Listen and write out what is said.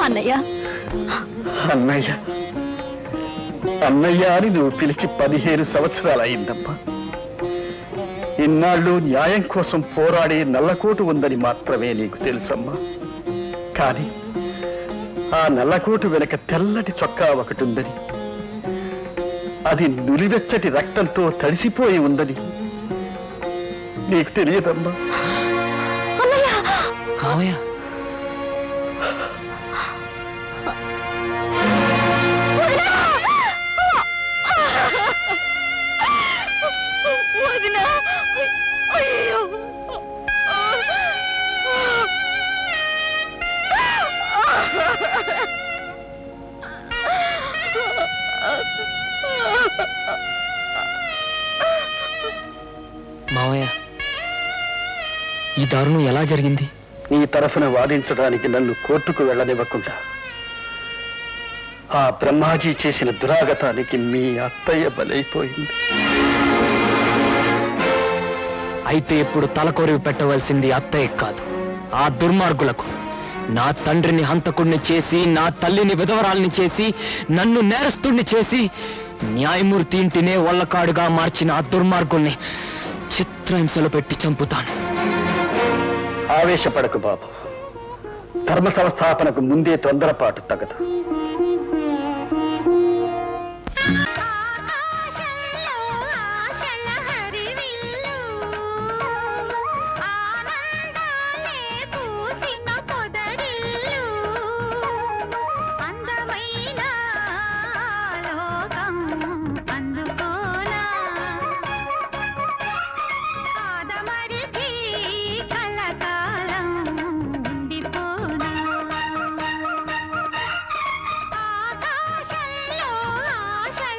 అన్నయ్య అన్నయ్య అన్నయ్య అని నువ్వు పిలిచి 15 సంవత్సరాలు అయిందమ్మా. ఇన్నాళ్ళు న్యాయం కోసం పోరాడే నల్లకోటు ఉందని మాత్రమే నీకు తెలుసమ్మా. కానీ ఆ నల్లకోటు వెనక తెల్లటి చొక్కా ఒకటి ఉందని, అది నులివెచ్చటి రక్తంతో తడిసిపోయి ఉందని నీకు తెలియదమ్మా. మావయ్య, ఈ దారుణం ఎలా జరిగింది? నీ తరఫున వాదించడానికి నన్ను కోర్టుకు వెళ్ళనివ్వకుండా ఆ బ్రహ్మాజీ చేసిన దురాగతానికి మీ అత్తయ్య బలైపోయింది. అయితే ఇప్పుడు తలకొరివి పెట్టవలసింది అత్తయ్య కాదు, ఆ దుర్మార్గులకు. నా తండ్రిని హంతకుడిని చేసి, నా తల్లిని విధవరాల్ని చేసి, నన్ను నేరస్తుడిని చేసి, న్యాయమూర్తి ఇంటినే వల్లకాడుగా మార్చిన ఆ దుర్మార్గుల్ని చిత్రహింసలు పెట్టి చంపుతాను. ఆవేశపడకు బాబు. ధర్మ సంస్థాపనకు ముందే తొందరపాటు తగదు.